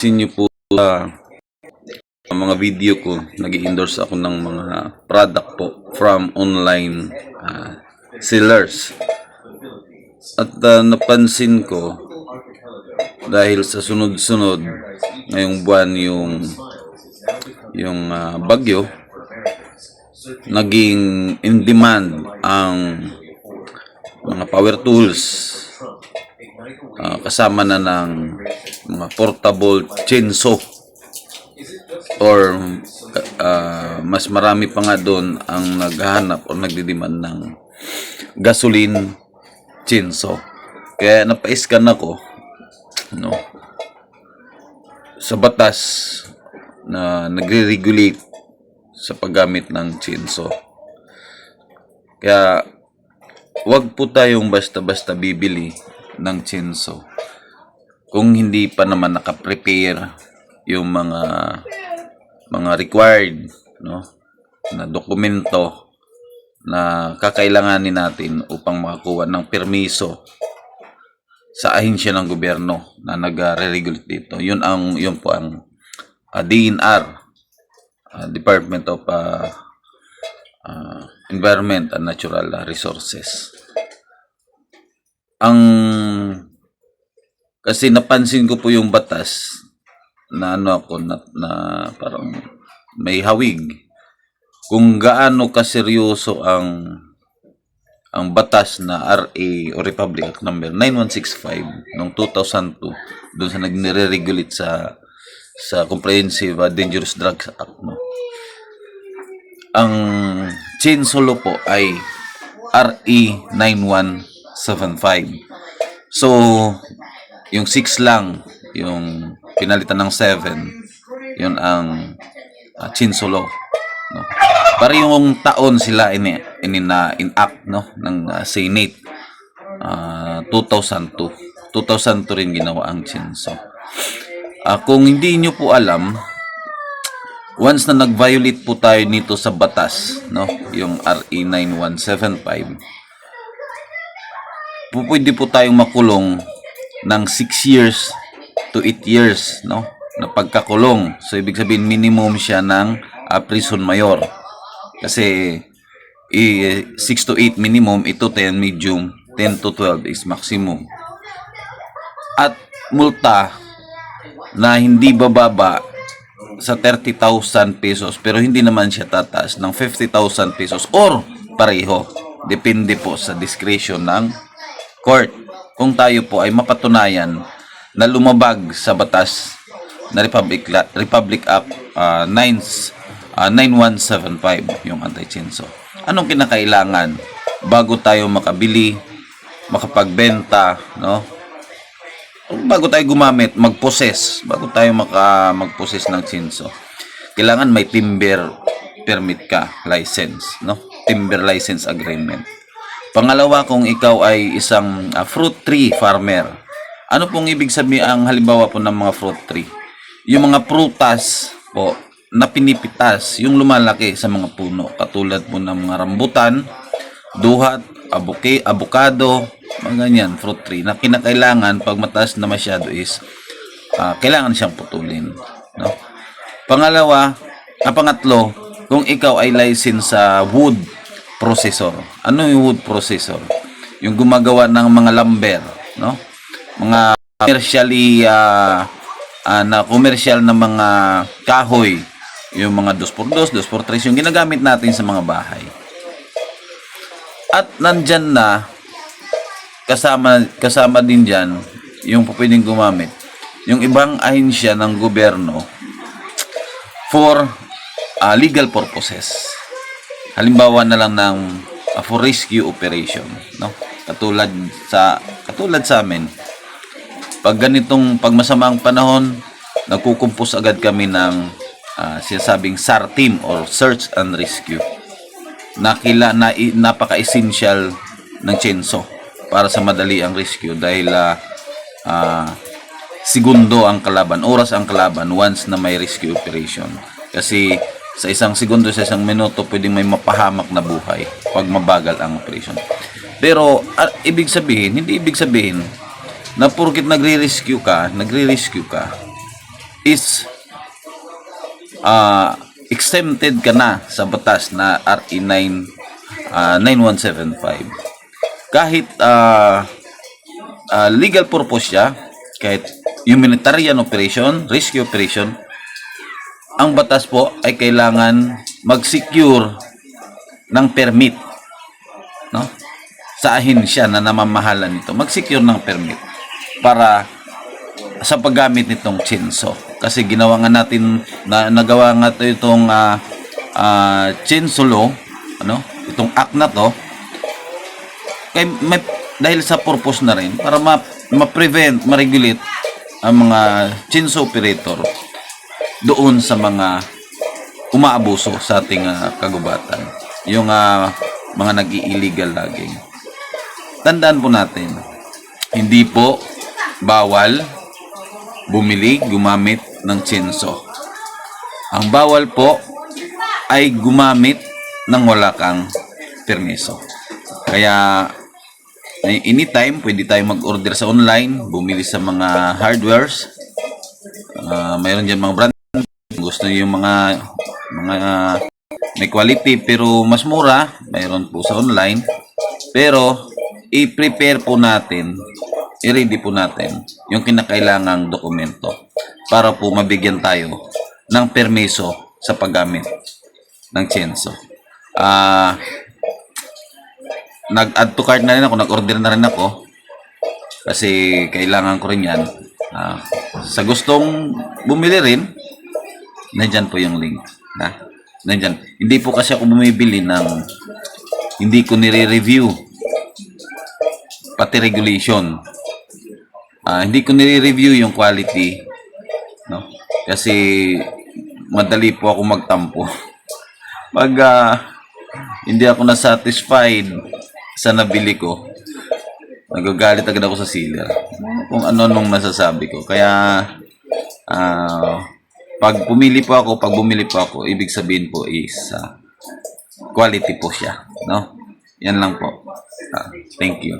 Niyo po ang mga video ko, nag-endorse ako ng mga product po from online sellers. At napansin ko dahil sa sunod-sunod ngayong buwan yung bagyo, naging in demand ang mga power tools, kasama na ng mga portable chainsaw, or mas marami pa nga doon ang naghahanap o nagdidemand ng gasoline chainsaw. Kaya napaiskan ako sa batas na nagre-regulate sa paggamit ng chainsaw. Kaya wag po tayong basta-basta bibili ng chainsaw kung hindi pa naman naka-prepare yung mga required na dokumento na kakailanganin natin upang makakuha ng permiso sa ahensya ng gobyerno na nagre-regulate dito. Yun po ang DNR, Department of Environment and Natural Resources. Kasi napansin ko po yung batas na na parang may hawig kung gaano kaseryoso ang batas na RA o Republic Act number 9165 noong 2002 doon sa nagre-regulate sa Comprehensive Dangerous Drugs Act. Ang chainsaw law po ay RA 9175. So yung 6 lang, yung pinalitan ng 7, yun ang chainsaw law. Para yung taon sila enact ng Senate, 2002 rin ginawa ang chainsaw. Kung hindi nyo po alam, once na nag-violate po tayo nito sa batas, yung RA 9175, pwede po tayong makulong ng 6 years to 8 years na pagkakulong. So ibig sabihin minimum siya ng prison mayor. Kasi 6 to 8 minimum, ito 10 medium, 10 to 12 is maximum. At multa na hindi bababa sa 30,000 pesos, pero hindi naman siya tataas ng 50,000 pesos or pareho. Depende po sa discretion ng court. Kung tayo po ay mapatunayan na lumabag sa batas na Republic Act 9175, yung anti-chainsaw. Anong kinakailangan bago tayo makabili, makapagbenta, bago tayo gumamit, bago tayo mag-possess ng chainsaw? Kailangan may timber permit ka, license, timber license agreement. Pangalawa, kung ikaw ay isang fruit tree farmer, ano pong ibig sabihin ang halimbawa po ng mga fruit tree? Yung mga prutas po na pinipitas, yung lumalaki sa mga puno, katulad po ng mga rambutan, duhat, abukado, mga ganyan, fruit tree, na kinakailangan pag mataas na masyado is kailangan siyang putulin. Pangatlo, kung ikaw ay license sa wood processor. Ano yung wood processor? Yung gumagawa ng mga lumber, mga commercially commercial na mga kahoy, yung mga 2x2, 2x3, yung ginagamit natin sa mga bahay. At nandyan na kasama din dyan yung pwedeng gumamit yung ibang ahensya ng gobyerno for legal purposes. Halimbawa na lang ng for rescue operation, katulad sa amin, pag masama ang panahon, nagkukumpos agad kami ng sinasabing SAR team or search and rescue. Napaka-essential ng chainsaw para sa madali ang rescue dahil segundo ang kalaban, oras ang kalaban once na may rescue operation. Kasi sa isang segundo, sa isang minuto, pwedeng may mapahamak na buhay pag mabagal ang operation. Pero hindi ibig sabihin na porket nagre-rescue ka, is exempted ka na sa batas na RE 9175. Kahit legal purpose siya, kahit humanitarian operation, rescue operation, ang batas po ay kailangan mag-secure ng permit, no? Sa ahensya na namamahalan nito, mag-secure ng permit para sa paggamit nitong chainsaw. Kasi ginawa nga natin, nagawa nga ito itong chainsaw law, ano? Itong act na to, dahil sa purpose na rin, para ma-prevent, ma-regulate ang mga chainsaw operator doon sa mga umaabuso sa ating kagubatan. Yung mga nag-i-illegal logging. Tandaan po natin, hindi po bawal bumili, gumamit ng chainsaw. Ang bawal po ay gumamit ng wala kang permiso. Kaya anytime, pwede tayo mag-order sa online, bumili sa mga hardwares. Mayroon dyan mga brand. Gusto nyo yung mga may quality pero mas mura, mayroon po sa online. Pero i-prepare po natin, i-ready po natin yung kinakailangang dokumento para po mabigyan tayo ng permiso sa paggamit ng chainsaw. Nag-add to cart na rin ako, nag-order na rin ako kasi kailangan ko rin yan. Sa gustong bumili rin, nandyan po yung link. Nandyan. Hindi po kasi ako bumibili ng hindi ko nire-review pati regulation. Hindi ko nire-review yung quality, no? Kasi madali po ako magtampo. Pag hindi ako na-satisfied sa nabili ko, nagagalit agad ako sa seller kung ano-anong nasasabi ko. Kaya pag bumili po ako, ibig sabihin po is quality po siya, no? Yan lang po. Thank you.